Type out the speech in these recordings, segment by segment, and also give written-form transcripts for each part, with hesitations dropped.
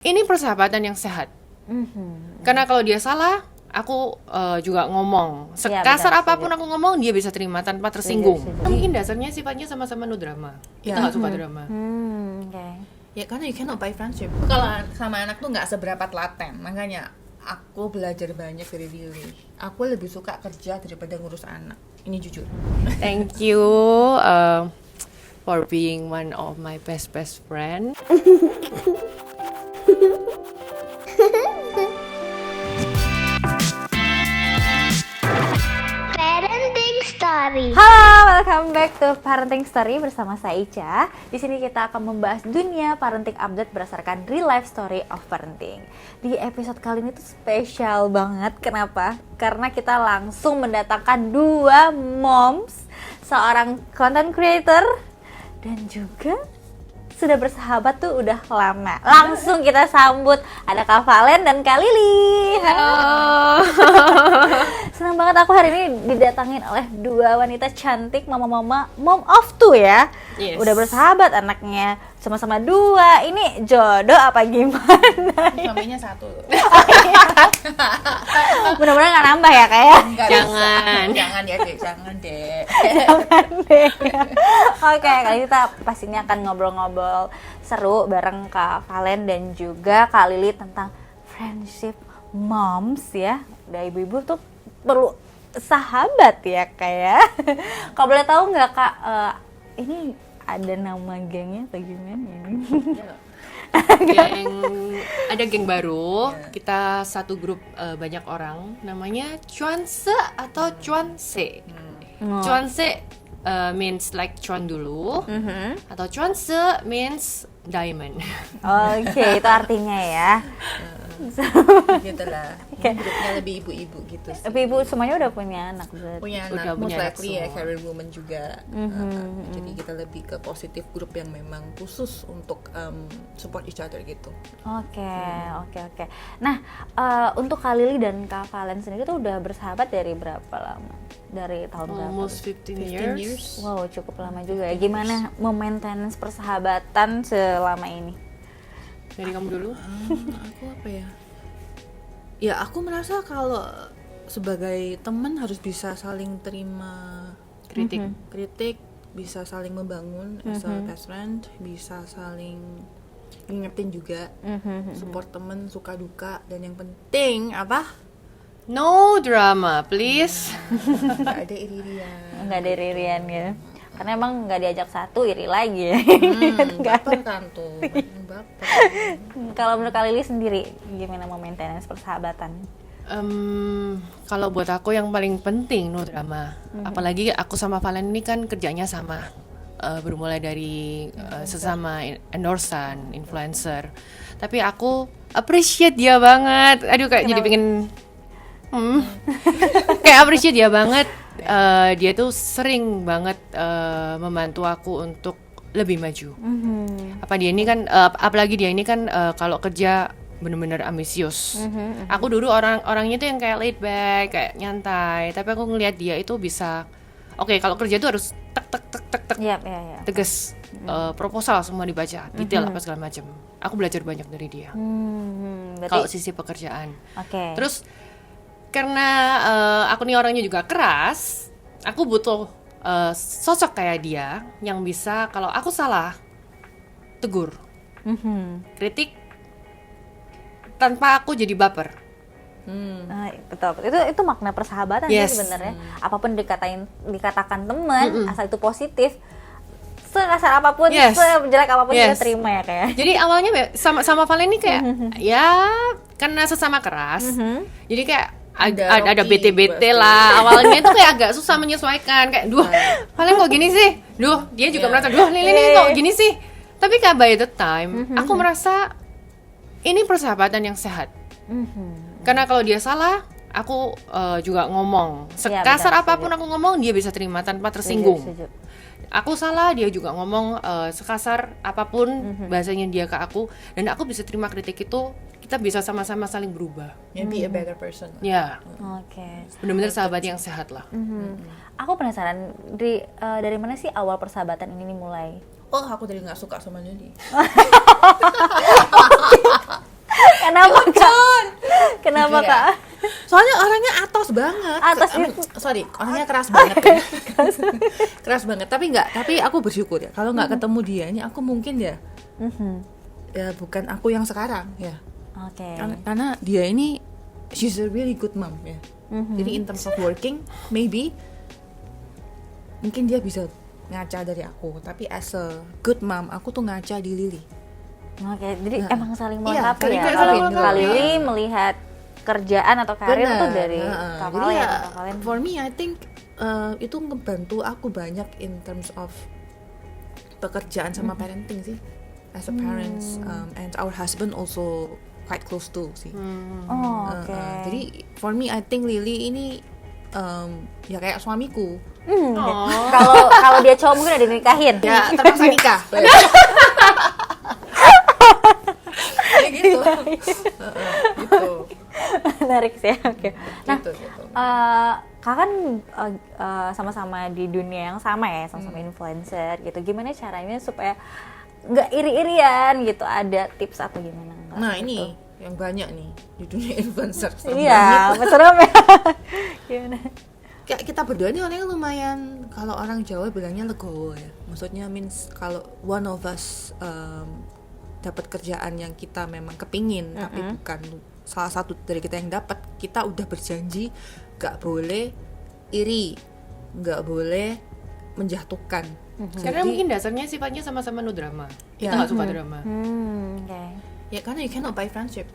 Ini persahabatan yang sehat. Karena kalau dia salah, aku juga ngomong. Sekasar apapun aku ngomong, dia bisa terima tanpa tersinggung. Mungkin dasarnya sifatnya sama-sama no drama. Kita nggak suka drama. Ya karena you cannot buy friendship. Kalau sama anak tuh nggak seberapa telaten. Makanya aku belajar banyak dari Lily. Aku lebih suka kerja daripada ngurus anak. Ini jujur. Thank you for being one of my best friend. Parenting Story. Halo, welcome back to Parenting Story bersama saya Ica. Di sini kita akan membahas dunia parenting update berdasarkan real life story of parenting. Di episode kali ini tuh spesial banget. Kenapa? Karena kita langsung mendatangkan dua moms, seorang content creator dan juga sudah bersahabat tuh udah lama. Langsung kita sambut, ada Kak Valen dan Kak Lily. Halo. Senang banget aku hari ini didatangin oleh dua wanita cantik, mama-mama, mom of two ya. Yes. Udah bersahabat anaknya, sama-sama dua. Ini jodoh apa gimana? Suaminya satu. Mudah-mudahan nggak nambah ya kayak. Jangan. Jangan ya dek, jangan dek. Oke, kali ini kita pastinya akan ngobrol-ngobrol seru bareng Kak Valen dan juga Kak Lily tentang friendship moms ya. Udah ibu-ibu tuh perlu sahabat ya kayak. Kalau boleh tahu nggak Kak, ini ada nama gengnya atau gimana ini? Ada geng baru. Kita satu grup banyak orang. Namanya Cuanse atau Cuanse. Cuanse means like cuan dulu, atau Cuanse means diamond. Oke, itu artinya ya. Gitu lah. Grupnya lebih ibu-ibu gitu sih. Tapi ibu semuanya udah punya anak berarti. Punya Udah anak, most punya anak likely ya semua. career woman juga. Jadi kita lebih ke positif group yang memang khusus untuk support each other gitu. Oke. Nah, untuk Kak Lily dan Kak Valen sendiri tuh udah bersahabat dari berapa lama? Dari tahun berapa? Almost 15 years. Wow, cukup lama juga ya. Gimana memaintenance persahabatan selama ini? Dari kamu dulu. Aku apa ya? Ya aku merasa kalau sebagai teman harus bisa saling terima kritik, bisa saling membangun as a best friend, bisa saling ngingetin juga, support temen suka duka, dan yang penting apa? No drama, please. Nggak ada iri-irian. Nggak ada irian ya. Karena emang nggak diajak satu, iri lagi ya. Baper kan tuh, baper. Kalau menurut Kak Lily sendiri, gimana memaintenance persahabatan? Kalau buat aku yang paling penting no drama. Apalagi aku sama Valen ini kan kerjanya sama. Bermulai dari sesama endorsan, influencer. Tapi aku appreciate dia banget. Aduh kayak jadi pengen kayak appreciate dia banget. Dia tuh sering banget membantu aku untuk lebih maju. Apalagi dia ini kan kalau kerja bener-bener ambisius. Aku dulu orangnya tuh yang kayak laid back, kayak nyantai. Tapi aku ngelihat dia itu bisa, oke, kalau kerja tuh harus tek. Yap. Tegas. Proposal semua dibaca, detail apa segala macam. Aku belajar banyak dari dia. Kalau sisi pekerjaan. Oke. Terus karena aku nih orangnya juga keras, aku butuh sosok kayak dia yang bisa kalau aku salah tegur, kritik tanpa aku jadi baper. Betul. Itu makna persahabatan Yes. sih sebenarnya. Apapun dikatakan teman, asal itu positif. Sekasar apapun, Yes. sejelek apapun kita Yes. terima ya kayak. Jadi awalnya sama Valen ini kayak ya karena sesama keras, jadi kayak ada Rocky bete-bete pasti. lah. Awalnya tuh kayak agak susah menyesuaikan, kayak Valen kok gini sih, dia juga merasa Lili nih kok gini sih. Tapi kayak by the time aku merasa ini persahabatan yang sehat. Karena kalau dia salah, aku juga ngomong. Sekasar benar, apapun aku ngomong, dia bisa terima tanpa tersinggung. Setuju. Aku salah, dia juga ngomong sekasar apapun bahasanya dia ke aku, dan aku bisa terima kritik itu. Kita bisa sama-sama saling berubah. Be a better person. Ya, Oke. benar-benar sahabat yang sehat lah. Aku penasaran dari mana sih awal persahabatan ini mulai? Oh, aku tadi nggak suka sama Lily. Kenapa Jujur Kak? ya. Soalnya orangnya atos banget. Atos Sorry, orangnya keras banget ya. Keras banget. Tapi aku bersyukur ya. Kalau nggak ketemu dia ini, aku mungkin ya, ya bukan aku yang sekarang ya. Oke. Karena dia ini, she's a really good mom ya. Jadi in terms of working, maybe mungkin dia bisa ngaca dari aku. Tapi as a good mom, aku tuh ngaca di Lily. Oke, jadi Nah. emang saling Iya, melengkapi ya. saling Kalau melengkapi. Kak Lili melihat kerjaan atau karir itu Benar. dari Kak Jadi Valen. ya, Kak Valen. for me I think itu ngebantu aku banyak in terms of pekerjaan sama parenting sih, as a parents, and our husband also quite close too sih. Oh, oke. Jadi for me I think Lily ini ya kayak suamiku. Kalau dia cowok mungkin udah dinikahin. Ya terpaksa nikah. Kayak gitu. Gitu. Menarik sih. Oke. Nah, Gitu. Kak kan sama-sama di dunia yang sama ya, sama-sama influencer gitu. Gimana caranya supaya nggak iri-irian gitu? Ada tips atau gimana? Nah ini yang banyak nih di dunia influencer. Serem Iya, banget. serem ya. Gimana? Kayak kita berdua nih orangnya lumayan, kalau orang Jawa bilangnya legowo ya. Maksudnya means kalau one of us dapat kerjaan yang kita memang kepingin, tapi bukan salah satu dari kita yang dapat, kita udah berjanji gak boleh iri, gak boleh menjatuhkan. Karena mungkin dasarnya sifatnya sama-sama no drama. Kita Ya. nggak suka drama. Oke. Ya karena you cannot buy friendship.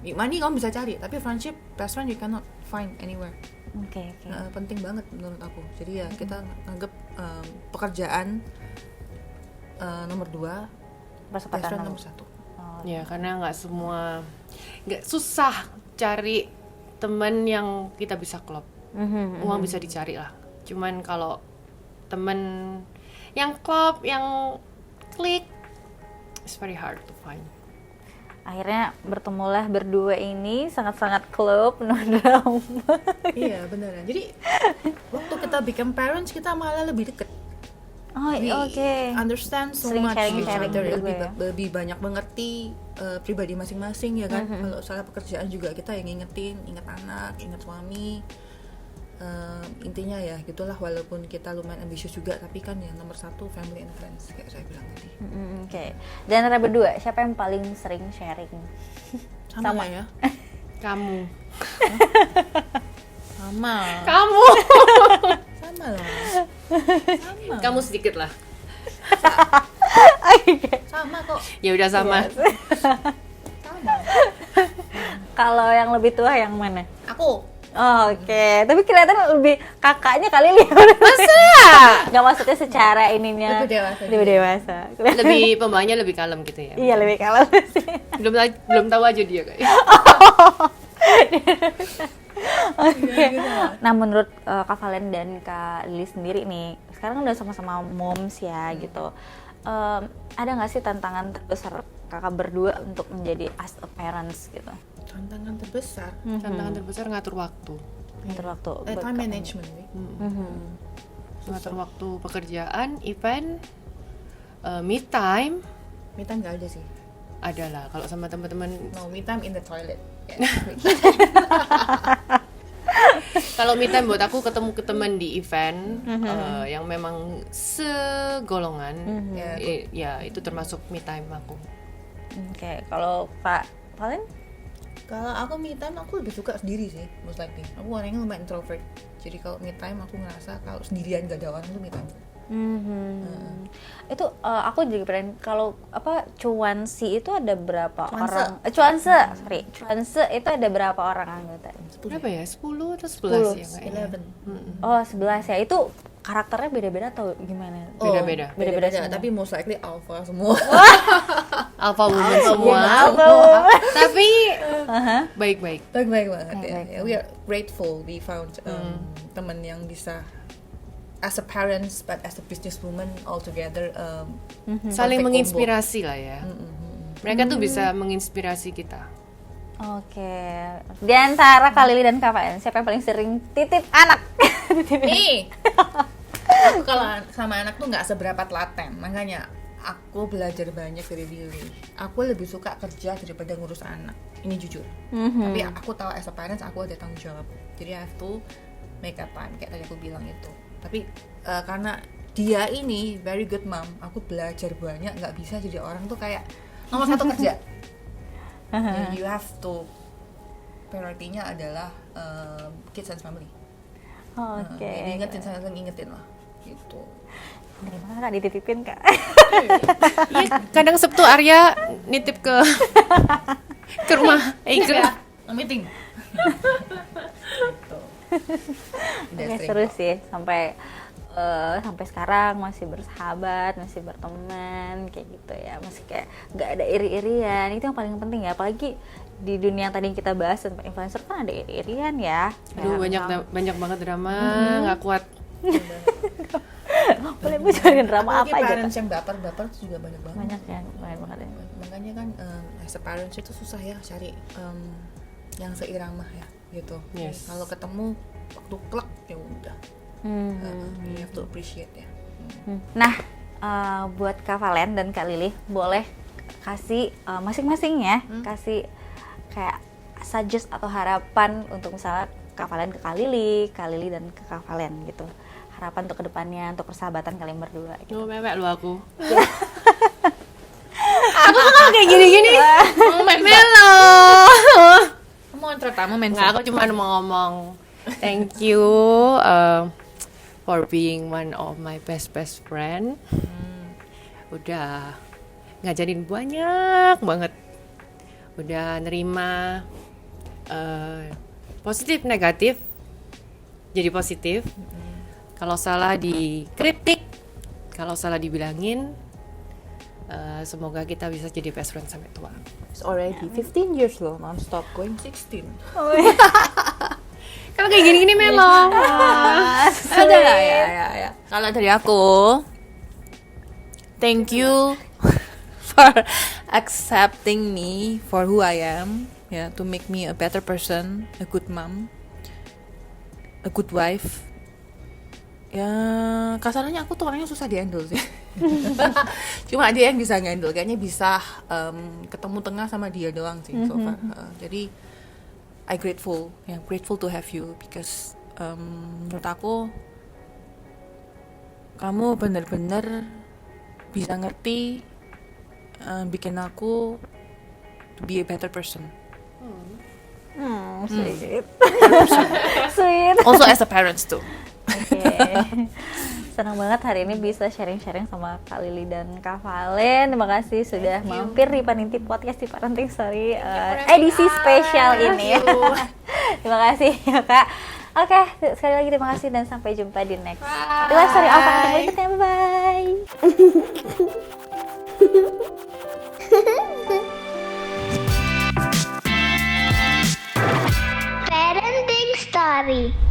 Money kamu bisa cari, tapi friendship, best friend you cannot find anywhere. Oke. Penting banget menurut aku. Jadi ya kita anggap pekerjaan nomor 2, best Persempatan friend nomor. nomor 1. Ya karena nggak susah cari temen yang kita bisa klop. Uang bisa dicari lah. Cuman kalau temen yang klop, yang klik, it's very hard to find. Akhirnya bertemulah berdua ini sangat-sangat klop, no drama. Iya beneran. Jadi waktu kita become parents kita malah lebih deket. Oh, We oke. understand so Sering much each sharing-sharing other, juga ya. lebih banyak mengerti pribadi masing-masing ya kan. Kalau soal pekerjaan juga kita yang inget anak, inget suami. Intinya ya gitulah, walaupun kita lumayan ambisius juga, tapi kan yang nomor 1 family and friends kayak saya bilang tadi. Oke. Dan antara berdua siapa yang paling sering sharing? Sama ya. Kamu Sama lah. kamu sedikit lah. Sama kok. Ya udah sama. Sama. Kalau yang lebih tua yang mana? Aku. Oh, oke. Tapi kelihatan lebih kakaknya kali lihat. Masa? Nggak maksudnya secara ininya. Lebih dewasa. Lebih dewasa. Lebih pembawanya lebih kalem gitu ya. Iya, lebih kalem sih. Belum tahu aja dia kayak. Nah, menurut Kak Valen dan Kak Lili sendiri nih, sekarang udah sama-sama moms ya gitu. Ada nggak sih tantangan terbesar kakak berdua untuk menjadi as a parents gitu? Tantangan terbesar. Tantangan terbesar ngatur waktu. Ngatur waktu. Time management nih. Ngatur waktu pekerjaan, event, me time Me time nggak ada sih. adalah kalau sama teman-teman. No, me time in the toilet. Kalau me time buat aku ketemu ke teman di event yang memang segolongan, ya itu termasuk me time aku. Oke, kalau Kak Valen? Kalau aku me time aku lebih suka sendiri sih, most likely. Aku orangnya lumayan introvert. Jadi kalau me time aku ngerasa kalau sendirian gak ada orang tuh me time. Itu aku juga pernah, kalau apa cuansi itu ada berapa Cuanse. orang? Cuanse itu ada berapa orang anggota? Berapa ya? 10 atau 11 ya kayaknya. 11. Oh, 11 ya. Itu karakternya beda-beda atau gimana? Beda-beda. Beda-beda semua. Tapi most likely alpha semua. Alpha woman semua. Tapi baik-baik. Baik-baik banget ya. Baik-baik. We are grateful we found teman yang bisa as a parents but as a businesswoman all together Saling perfect menginspirasi lah ya. Mereka tuh bisa menginspirasi kita. Oke. Di antara Kak Lili dan Kak Valen, siapa yang paling sering titip anak? combo. Nih, aku kalau sama anak tuh nggak seberapa telaten, makanya aku belajar banyak dari Lily. Aku lebih suka kerja daripada ngurus anak. ini jujur. Tapi aku tahu as a parents aku ada tanggung jawab, jadi I have to make a time kayak tadi aku bilang itu. Tapi karena dia ini very good mom, aku belajar banyak. Nggak bisa jadi orang tuh kayak nomor satu kerja. You have to priority-nya adalah kids and family. Jadi ingetin lah gitu. Dari mana Kak dititipin Kak? Iya, kadang Sabtu Arya nitip ke rumah Meeting. Oke, seru sih sampai sekarang masih bersahabat, masih berteman kayak gitu ya, masih kayak nggak ada iri-irian. Itu yang paling penting ya, apalagi di dunia yang tadi yang kita bahas tentang influencer kan ada iri-irian ya. Aduh, banyak banget drama, nggak kuat. Boleh bocorin drama Apalagi apa aja parents Kak? yang baper itu juga banyak banget. Banyak ya, banyak banget ya. Makanya kan as a parents itu susah ya cari yang seirama ya gitu. Yes. Kalau ketemu waktu klek ya udah. You have to appreciate ya. Nah, buat Kak Valen dan Kak Lili boleh kasih masing-masing ya, kasih kayak suggest atau harapan untuk misalnya Kak Valen ke Kak Lili dan ke Kak Valen gitu. Harapan untuk kedepannya, untuk persahabatan kalian berdua gitu. Lu mewek lu aku. Aku kan kayak gini-gini. Melo. Mau terutama Nggak, aku cuma mau ngomong thank you for being one of my best friend. Udah ngajarin banyak banget. Udah nerima positif negatif jadi positif. Kalau salah dikritik, kalau salah dibilangin. Semoga kita bisa jadi best friend sampai tua. It's already 15 years loh, non-stop going 16. Kalau kayak gini-gini Melo. Ada lah ya. Kalau dari aku, thank you for accepting me for who I am, ya, to make me a better person, a good mom, a good wife. Ya, kasarnya aku tuh orangnya susah di-handle sih. Cuma dia yang bisa nge-handle, kayaknya bisa ketemu tengah sama dia doang sih so far. Jadi I'm grateful to have you because menurut aku kamu benar-benar bisa ngerti bikin aku to be a better person. Sweet. Sweet. Also as a parents too. Oke. Senang banget hari ini bisa sharing-sharing sama Kak Lili dan Kak Valen. Terima kasih sudah mampir di Paninti Podcast di Parenting Story edisi spesial ini. Terima kasih ya Kak. Oke, sekali lagi terima kasih dan sampai jumpa di next Live Story of Parenting berikutnya. Bye. Parenting Story.